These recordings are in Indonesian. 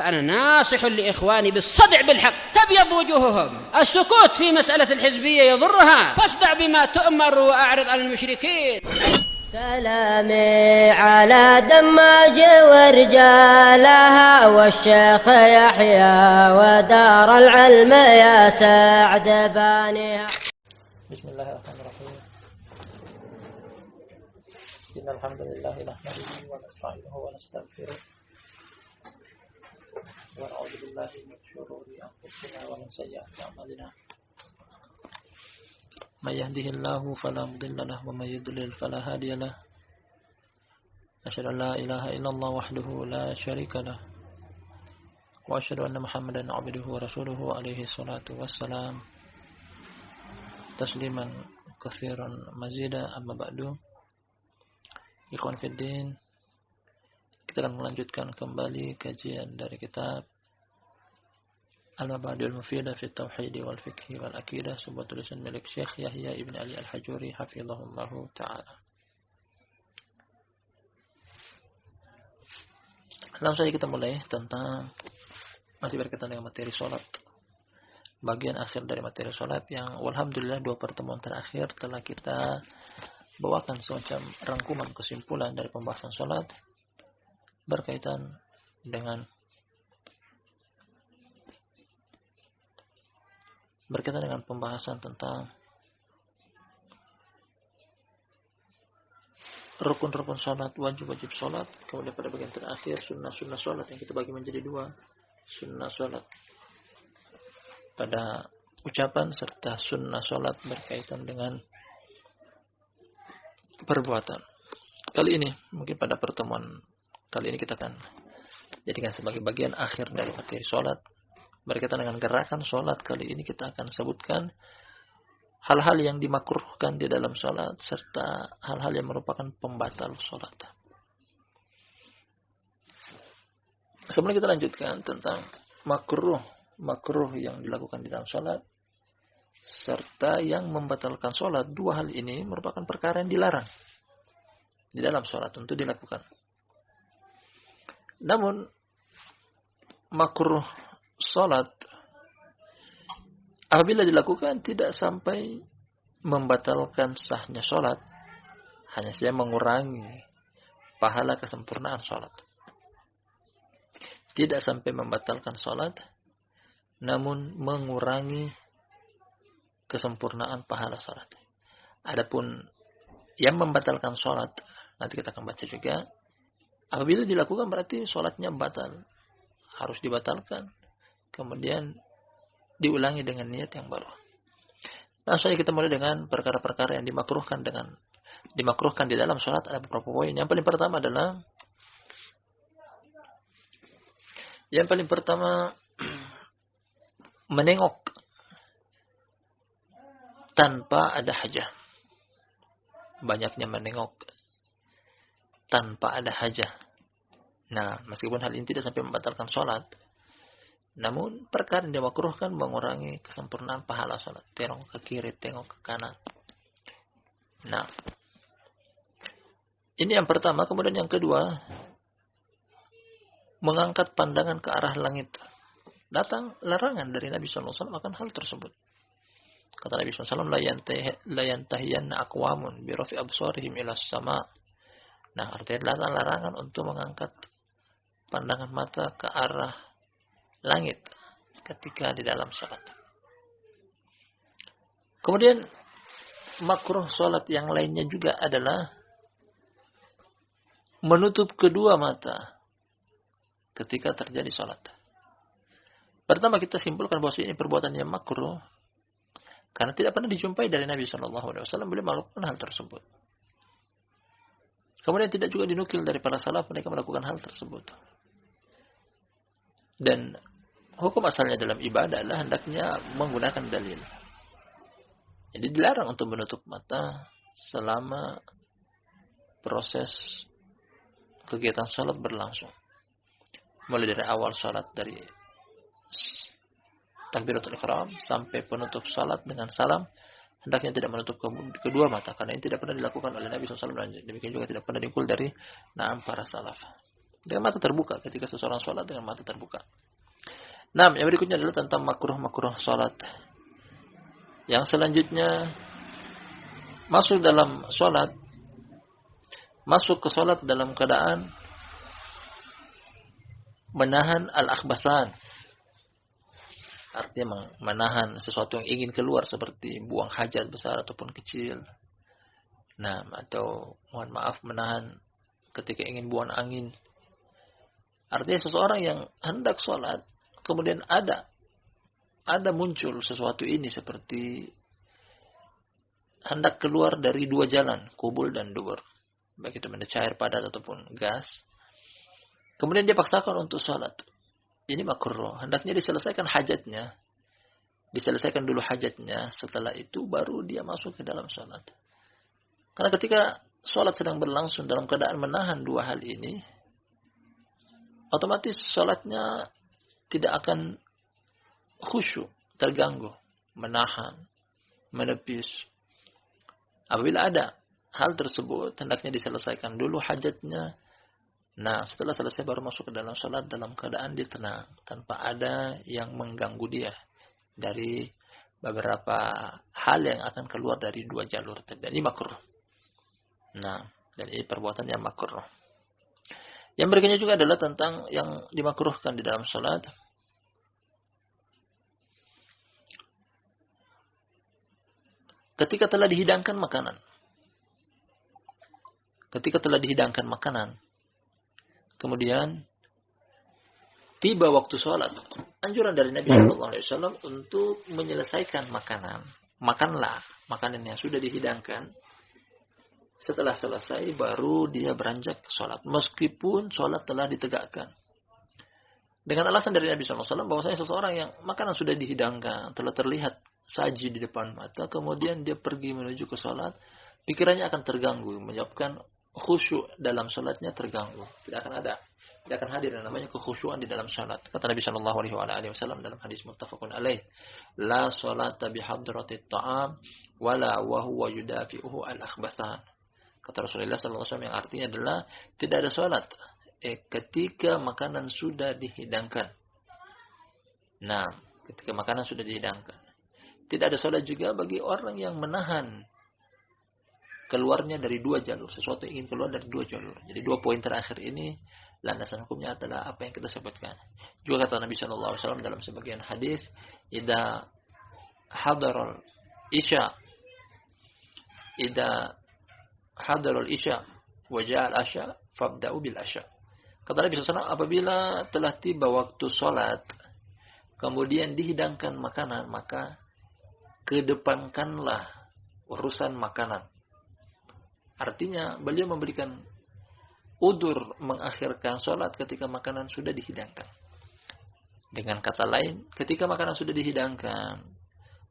فأنا ناصح لإخواني بالصدع بالحق تبيض وجوههم. السكوت في مسألة الحزبية يضرها، فاصدع بما تؤمر وأعرض عن المشركين. سلامي على دماج ورجالها والشيخ يحيى ودار العلم يا سعد بانيها. بسم الله الرحمن الرحيم. إن الحمد لله نحمده ونستعينه ونستغفره ونعوذ بالله من شرور أنفسنا ومن سيئات أعمالنا. من يهده الله فلا مضل له ومن يضلل فلا هادي له. أشهد أن لا إله إلا الله وحده لا شريك له وأشهد أن محمدا عبده ورسوله عليه الصلاة والسلام تسليما كثيرا مزيدا. أما بعد, ikhwan fiddin, kita akan melanjutkan kembali kajian dari kitab Al-Mabadi'ul Mufidah fi Tauhid wal Fiqh wal Aqidah, sebuah tulisan milik Syekh Yahya Ibn Ali Al-Hajuri hafizahullahu ta'ala. Langsung saja kita mulai tentang masih berkaitan dengan materi sholat, bagian akhir dari materi sholat yang alhamdulillah 2 pertemuan terakhir telah kita bawakan semacam rangkuman kesimpulan dari pembahasan sholat berkaitan dengan pembahasan tentang rukun-rukun sholat, wajib-wajib sholat. Kemudian pada bagian terakhir sunnah-sunnah sholat yang kita bagi menjadi 2, sunnah sholat pada ucapan serta sunnah sholat berkaitan dengan perbuatan. Kali ini, mungkin pada pertemuan kali ini kita akan jadikan sebagai bagian akhir dari materi sholat berkaitan dengan gerakan sholat. Kali ini kita akan sebutkan hal-hal yang dimakruhkan di dalam sholat serta hal-hal yang merupakan pembatal sholat. Sebelum kita lanjutkan tentang makruh yang dilakukan di dalam sholat serta yang membatalkan sholat, 2 hal ini merupakan perkara yang dilarang di dalam sholat untuk dilakukan. Namun makruh sholat apabila dilakukan tidak sampai membatalkan sahnya sholat, hanya saja mengurangi pahala kesempurnaan sholat. Tidak sampai membatalkan sholat, namun mengurangi kesempurnaan pahala sholat. Adapun yang membatalkan sholat, nanti kita akan baca juga, apabila dilakukan berarti sholatnya batal, harus dibatalkan, kemudian diulangi dengan niat yang baru. Langsung saja kita mulai dengan perkara-perkara yang dimakruhkan di dalam sholat. Ada beberapa poin. Yang paling pertama menengok tanpa ada hajah. Banyaknya menengok tanpa ada hajah. Nah, meskipun hal ini tidak sampai membatalkan sholat, namun perkara yang dimakruhkan mengurangi kesempurnaan pahala sholat. Tengok ke kiri, tengok ke kanan. Nah, ini yang pertama. Kemudian yang kedua, mengangkat pandangan ke arah langit. Datang larangan dari Nabi SAW akan hal tersebut. Kata Nabi SAW, la yantahiyanna aqwamun bi rafi absarihim ila sama. Nah, artinya datang larangan untuk mengangkat pandangan mata ke arah langit ketika di dalam salat. Kemudian makruh salat yang lainnya juga adalah menutup kedua mata ketika terjadi salat. Pertama kita simpulkan bahwa ini perbuatan yang makruh karena tidak pernah dijumpai dari Nabi SAW beliau melakukan hal tersebut. Kemudian tidak juga dinukil dari para salaf mereka melakukan hal tersebut. Dan hukum asalnya dalam ibadah adalah hendaknya menggunakan dalil. Jadi dilarang untuk menutup mata selama proses kegiatan salat berlangsung. Mulai dari awal salat, dari takbiratul ihram sampai penutup salat dengan salam, hendaknya tidak menutup kedua mata, karena ini tidak pernah dilakukan oleh Nabi SAW. Demikian juga tidak pernah diukur dari para salaf. Dengan mata terbuka, ketika seseorang sholat dengan mata terbuka. Nah, yang berikutnya adalah tentang makruh-makruh sholat. Yang selanjutnya, masuk dalam sholat, masuk ke sholat dalam keadaan menahan al-akhbasan. Artinya menahan sesuatu yang ingin keluar seperti buang hajat besar ataupun kecil. Nah, atau mohon maaf menahan ketika ingin buang angin. Artinya seseorang yang hendak sholat, kemudian ada muncul sesuatu ini seperti hendak keluar dari dua jalan, kubul dan dubur. Baik itu benda cair, padat ataupun gas. Kemudian dia paksakan untuk sholat. Ini makruh. Hendaknya diselesaikan hajatnya. Diselesaikan dulu hajatnya. Setelah itu baru dia masuk ke dalam sholat. Karena ketika sholat sedang berlangsung dalam keadaan menahan dua hal ini, otomatis sholatnya tidak akan khusyuk, terganggu, menahan, menepis. Apabila ada hal tersebut, hendaknya diselesaikan dulu hajatnya. Nah, setelah selesai baru masuk ke dalam sholat dalam keadaan dia tenang, tanpa ada yang mengganggu dia dari beberapa hal yang akan keluar dari dua jalur. Dan ini makruh. Nah, dan ini perbuatan yang makruh. Yang berikutnya juga adalah tentang yang dimakruhkan di dalam sholat. Ketika telah dihidangkan makanan. Ketika telah dihidangkan makanan, kemudian tiba waktu sholat. Anjuran dari Nabi SAW untuk menyelesaikan makanan. Makanlah makanan yang sudah dihidangkan. Setelah selesai baru dia beranjak ke sholat. Meskipun sholat telah ditegakkan. Dengan alasan dari Nabi SAW bahwasanya seseorang yang makanan sudah dihidangkan, telah terlihat saji di depan mata, kemudian dia pergi menuju ke sholat, pikirannya akan terganggu, menyebabkan khusyuk dalam sholatnya terganggu. Tidak akan hadir yang namanya kekhusyuan di dalam sholat. Kata Nabi SAW dalam hadis muttafaqun alaih, la sholata bihadratit ta'am wala wa huwa yudafi'uhu al-akhbathan. Kata Rasulullah SAW yang artinya adalah tidak ada sholat ketika makanan sudah dihidangkan. Nah, ketika makanan sudah dihidangkan. Tidak ada sholat juga bagi orang yang menahan keluarnya dari dua jalur. Sesuatu yang ingin keluar dari dua jalur. Jadi dua poin terakhir ini, landasan hukumnya adalah apa yang kita sebutkan. Juga kata Nabi SAW dalam sebagian hadis, Idza hadarul isya wa ja'al asya fabda'u bil asya. Kata Nabi SAW, apabila telah tiba waktu sholat, kemudian dihidangkan makanan, maka kedepankanlah urusan makanan. Artinya beliau memberikan udur mengakhirkan sholat ketika makanan sudah dihidangkan. Dengan kata lain, ketika makanan sudah dihidangkan,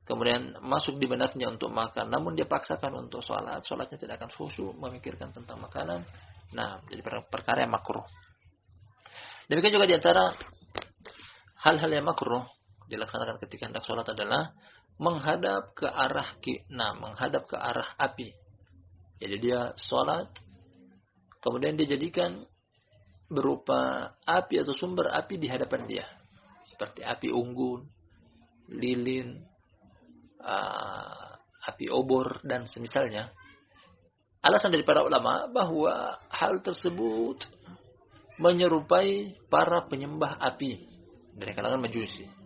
kemudian masuk di benaknya untuk makan, namun dia paksakan untuk sholat, sholatnya tidak akan khusyuk memikirkan tentang makanan. Nah, jadi perkara yang makruh. Demikian juga di antara hal-hal yang makruh dilaksanakan ketika hendak sholat adalah menghadap ke arah api. Jadi dia sholat, kemudian dia jadikan berupa api atau sumber api di hadapan dia. Seperti api unggun, lilin, api obor, dan semisalnya. Alasan dari para ulama bahwa hal tersebut menyerupai para penyembah api dari kalangan Majusi.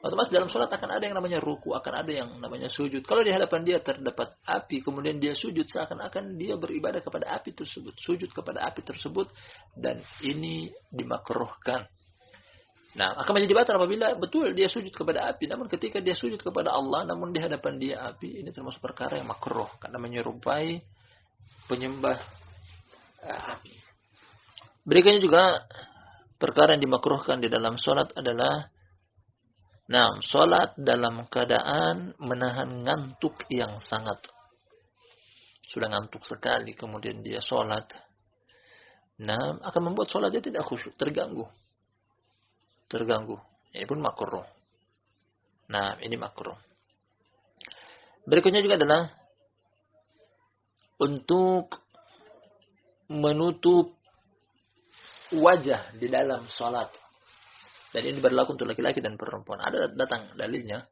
Otomatis dalam sholat akan ada yang namanya ruku, akan ada yang namanya sujud. Kalau di hadapan dia terdapat api, kemudian dia sujud, seakan-akan dia beribadah kepada api tersebut, sujud kepada api tersebut, dan ini dimakruhkan. Nah, akan menjadi batal apabila betul dia sujud kepada api, namun ketika dia sujud kepada Allah, namun di hadapan dia api, ini termasuk perkara yang makruh, karena menyerupai penyembah api. Berikutnya juga, perkara yang dimakruhkan di dalam sholat adalah sholat dalam keadaan menahan ngantuk yang sangat. Sudah ngantuk sekali, kemudian dia sholat. Akan membuat sholatnya tidak khusyuk, terganggu. Ini pun makruh. Ini makruh. Berikutnya juga adalah untuk menutup wajah di dalam sholat. Dan ini berlaku untuk laki-laki dan perempuan. Ada datang dalilnya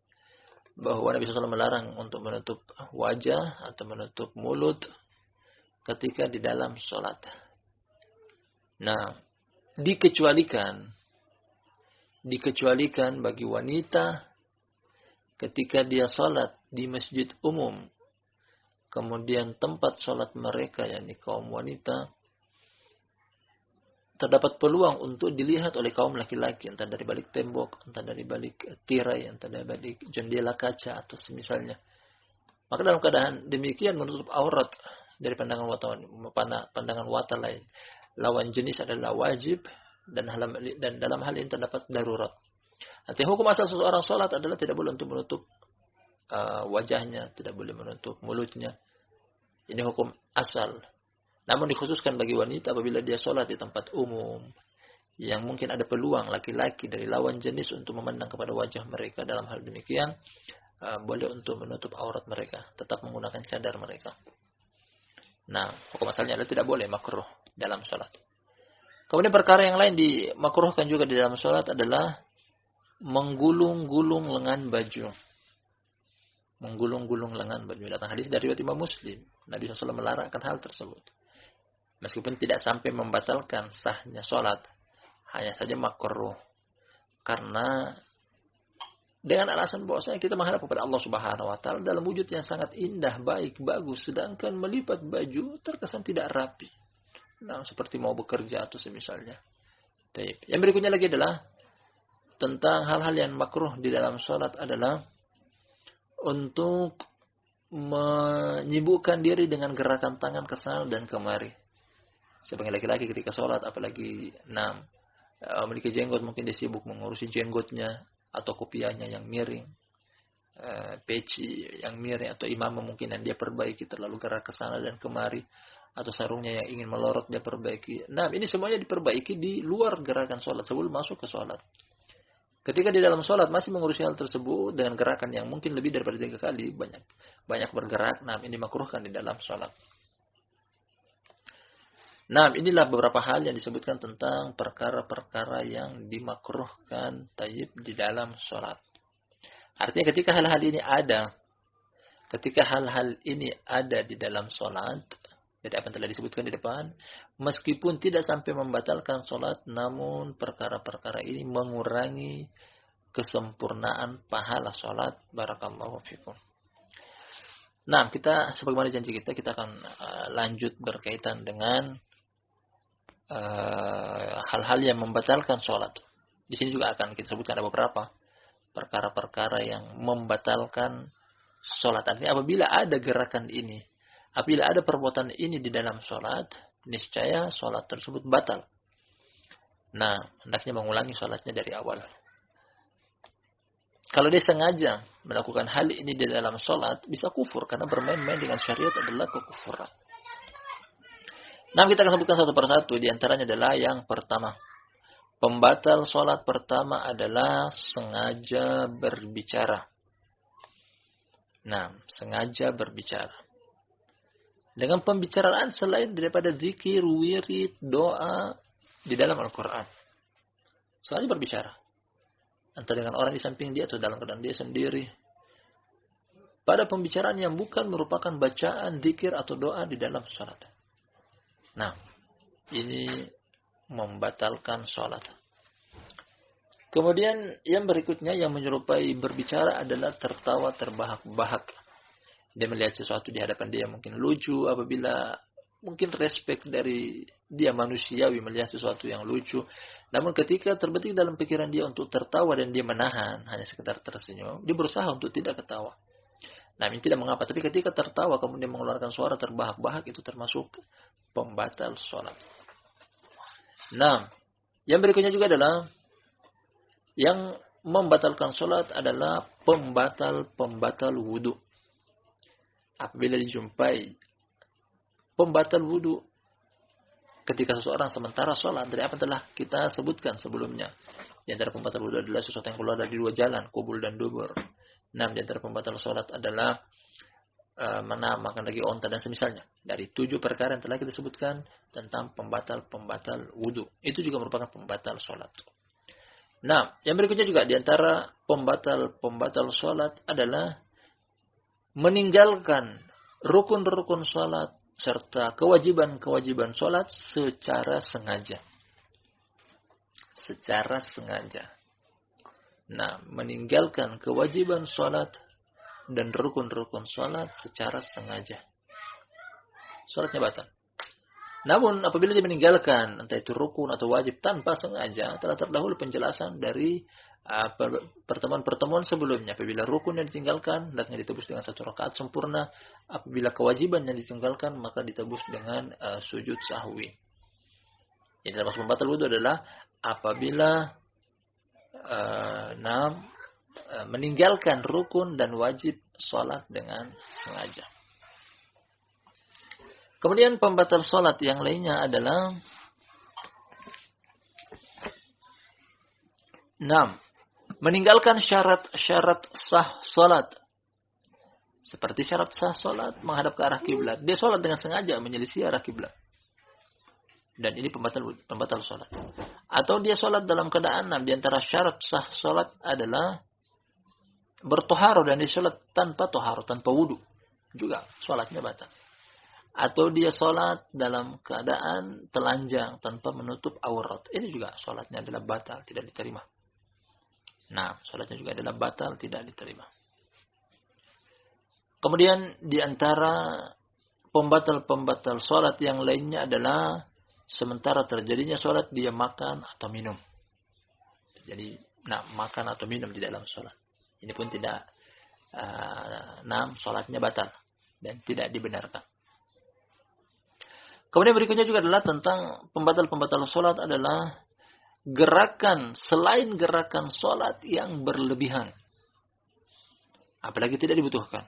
bahwa Nabi SAW melarang untuk menutup wajah atau menutup mulut ketika di dalam sholat. Nah, dikecualikan bagi wanita ketika dia sholat di masjid umum, kemudian tempat sholat mereka, yakni kaum wanita, terdapat peluang untuk dilihat oleh kaum laki-laki, entah dari balik tembok, entah dari balik tirai, entah dari balik jendela kaca atau semisalnya. Maka dalam keadaan demikian menutup aurat dari pandangan wata lain, lawan jenis adalah wajib, dan dalam hal ini terdapat darurat. Artinya hukum asal seseorang sholat adalah tidak boleh untuk menutup wajahnya, tidak boleh menutup mulutnya. Ini hukum asal. Namun dikhususkan bagi wanita apabila dia sholat di tempat umum, yang mungkin ada peluang laki-laki dari lawan jenis untuk memandang kepada wajah mereka. Dalam hal demikian, boleh untuk menutup aurat mereka, tetap menggunakan cadar mereka. Nah, hukum asalnya adalah tidak boleh, makruh dalam sholat. Kemudian perkara yang lain dimakruhkan juga di dalam sholat adalah menggulung-gulung lengan baju. Menggulung-gulung lengan baju. Datang hadis dari riwayat Imam Muslim. Nabi SAW melarang akan hal tersebut. Meskipun tidak sampai membatalkan sahnya sholat, hanya saja makruh. Karena dengan alasan bahwasanya kita menghadap kepada Allah Subhanahu wa taala dalam wujud yang sangat indah, baik, bagus, sedangkan melipat baju terkesan tidak rapi. Nah, seperti mau bekerja atau semisalnya. Yang berikutnya lagi adalah tentang hal-hal yang makruh di dalam sholat adalah untuk menyibukkan diri dengan gerakan tangan ke sana dan kemari. Sebagai laki-laki ketika sholat, apalagi memiliki jenggot, mungkin dia sibuk mengurusi jenggotnya atau kopiahnya yang miring, peci yang miring, atau imam mungkin yang dia perbaiki terlalu gerak ke sana dan kemari, atau sarungnya yang ingin melorot dia perbaiki. Nah, ini semuanya diperbaiki di luar gerakan sholat sebelum masuk ke sholat. Ketika di dalam sholat masih mengurusi hal tersebut dengan gerakan yang mungkin lebih daripada 3 kali, banyak bergerak, ini makruhkan di dalam sholat. Nah, inilah beberapa hal yang disebutkan tentang perkara-perkara yang dimakruhkan di dalam sholat. Artinya ketika hal-hal ini ada di dalam sholat, jadi apa yang telah disebutkan di depan, meskipun tidak sampai membatalkan sholat, namun perkara-perkara ini mengurangi kesempurnaan pahala sholat. Barakallahu fikum. Nah, kita sebagaimana janji kita akan lanjut berkaitan dengan hal-hal yang membatalkan sholat. Di sini juga akan kita sebutkan ada beberapa perkara-perkara yang membatalkan sholat. Artinya apabila ada gerakan ini, apabila ada perbuatan ini di dalam sholat, niscaya sholat tersebut batal. Nah, hendaknya mengulangi sholatnya dari awal. Kalau dia sengaja melakukan hal ini di dalam sholat, bisa kufur. Karena bermain-main dengan syariat adalah kekufuran. Nah, kita akan sebutkan satu persatu. Di antaranya adalah yang pertama. Pembatal sholat pertama adalah sengaja berbicara. Nah, sengaja berbicara. Dengan pembicaraan selain daripada zikir, wirid, doa di dalam Al-Quran. Sengaja berbicara. Entah dengan orang di samping dia atau dalam keadaan dia sendiri. Pada pembicaraan yang bukan merupakan bacaan, zikir atau doa di dalam sholat. Nah, ini membatalkan sholat. Kemudian yang berikutnya yang menyerupai berbicara adalah tertawa terbahak-bahak. Dia melihat sesuatu di hadapan dia mungkin lucu, apabila mungkin respek dari dia manusiawi melihat sesuatu yang lucu. Namun ketika terbetik dalam pikiran dia untuk tertawa dan dia menahan, hanya sekedar tersenyum, dia berusaha untuk tidak ketawa. Nah, ini tidak mengapa. Tapi ketika tertawa kemudian mengeluarkan suara terbahak-bahak, itu termasuk pembatal sholat. Nah, yang berikutnya juga adalah yang membatalkan sholat adalah pembatal wudu. Apabila dijumpai pembatal wudu ketika seseorang sementara sholat, dari apa telah kita sebutkan sebelumnya. Di antara pembatal wudu adalah sesuatu yang keluar dari 2 jalan, kubul dan dubur. Nah, di antara pembatal sholat adalah makan daging onta dan semisalnya. Dari 7 perkara yang telah kita sebutkan tentang pembatal wudu. Itu juga merupakan pembatal sholat. Nah, yang berikutnya juga di antara pembatal sholat adalah meninggalkan rukun-rukun sholat serta kewajiban-kewajiban sholat secara sengaja. Secara sengaja. Nah, meninggalkan kewajiban sholat dan rukun-rukun sholat secara sengaja. Sholatnya batal. Namun apabila dia meninggalkan entah itu rukun atau wajib tanpa sengaja, telah terdahulu penjelasan dari pertemuan-pertemuan sebelumnya. Apabila rukun yang ditinggalkan, hendaknya ditebus dengan 1 rakaat sempurna. Apabila kewajiban yang ditinggalkan, maka ditebus dengan sujud sahwi. Jadi termasuk pembatal wudu adalah apabila meninggalkan rukun dan wajib sholat dengan sengaja. Kemudian pembatal sholat yang lainnya adalah 6. Meninggalkan syarat-syarat sah sholat. Seperti syarat sah sholat menghadap ke arah kiblat. Dia sholat dengan sengaja menyelisih arah kiblat. Dan ini pembatal sholat. Atau dia sholat dalam keadaan di antara syarat sah sholat adalah bertoharo dan dia sholat tanpa toharo, tanpa wudu. Juga sholatnya batal. Atau dia sholat dalam keadaan telanjang tanpa menutup aurat. Ini juga sholatnya adalah batal, tidak diterima. Nah, sholatnya juga adalah batal, tidak diterima. Kemudian di antara pembatal-pembatal sholat yang lainnya adalah sementara terjadinya sholat dia makan atau minum. Jadi, makan atau minum di dalam sholat. Ini pun tidak, sholatnya batal dan tidak dibenarkan. Kemudian berikutnya juga adalah tentang pembatal-pembatal sholat adalah selain gerakan sholat yang berlebihan. Apalagi tidak dibutuhkan.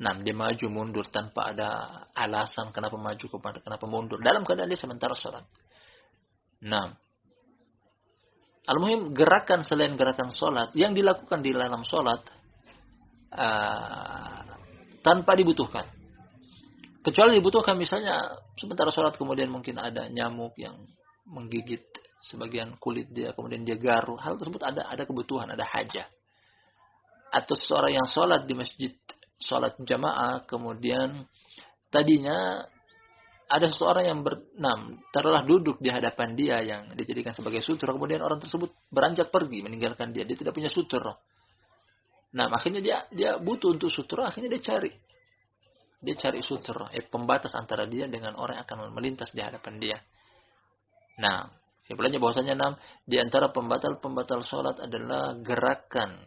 Dia maju mundur tanpa ada alasan kenapa maju, kenapa mundur. Dalam keadaan dia sementara sholat. Al-muhim gerakan selain gerakan sholat yang dilakukan di dalam sholat tanpa dibutuhkan. Kecuali dibutuhkan misalnya sementara sholat kemudian mungkin ada nyamuk yang menggigit sebagian kulit dia, kemudian dia garu. Hal tersebut ada kebutuhan, ada hajah. Atau seseorang yang sholat di masjid, sholat jamaah, kemudian tadinya ada seseorang yang taruhlah duduk di hadapan dia yang dijadikan sebagai sutra, kemudian orang tersebut beranjak pergi meninggalkan dia tidak punya sutra. Akhirnya dia butuh untuk sutra, akhirnya dia cari sutra, pembatas antara dia dengan orang yang akan melintas di hadapan dia. Kesimpulannya bahwasanya di antara pembatal sholat adalah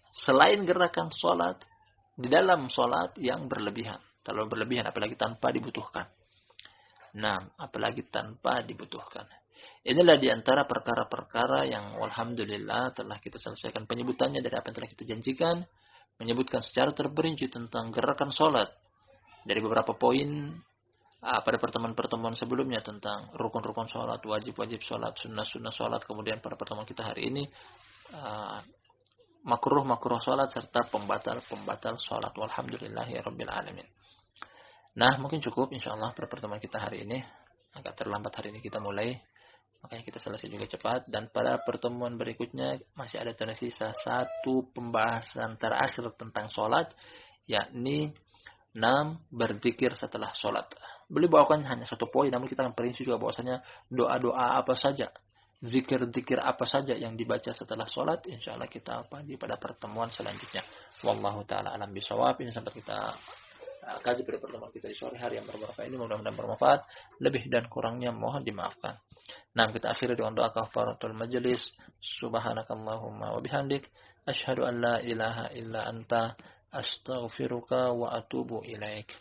selain gerakan sholat di dalam sholat yang berlebihan. Terlalu berlebihan, apalagi tanpa dibutuhkan. Apalagi tanpa dibutuhkan. Inilah di antara perkara-perkara yang alhamdulillah telah kita selesaikan penyebutannya dari apa yang telah kita janjikan. Menyebutkan secara terperinci tentang gerakan sholat. Dari beberapa poin pada pertemuan-pertemuan sebelumnya tentang rukun-rukun sholat, wajib-wajib sholat, sunnah-sunnah sholat. Kemudian pada pertemuan kita hari ini makruh-makruh sholat serta pembatal-pembatal sholat. Walhamdulillahirabbil alamin. Mungkin cukup insyaallah pada pertemuan kita hari ini. Agak terlambat hari ini kita mulai. Makanya kita selesai juga cepat. Dan pada pertemuan berikutnya masih ada tersisa 1 pembahasan terakhir tentang sholat. Yakni 6. Berzikir setelah sholat. Beliau bawakan hanya 1 poin, namun kita akan perinci juga bahwasanya doa-doa apa saja, zikir-zikir apa saja yang dibaca setelah sholat, insyaallah kita pagi pada pertemuan selanjutnya. Wallahu ta'ala alam bisawab. Ini sampai kita kaji pada pertemuan kita di sore hari yang bermanfaat ini. Mudah-mudahan bermanfaat. Lebih dan kurangnya mohon dimaafkan. Kita akhiri dengan doa kafaratul majlis. Subhanakallahumma wa bihamdik. Asyhadu an la ilaha illa anta. Astaghfiruka wa atubu ilaik.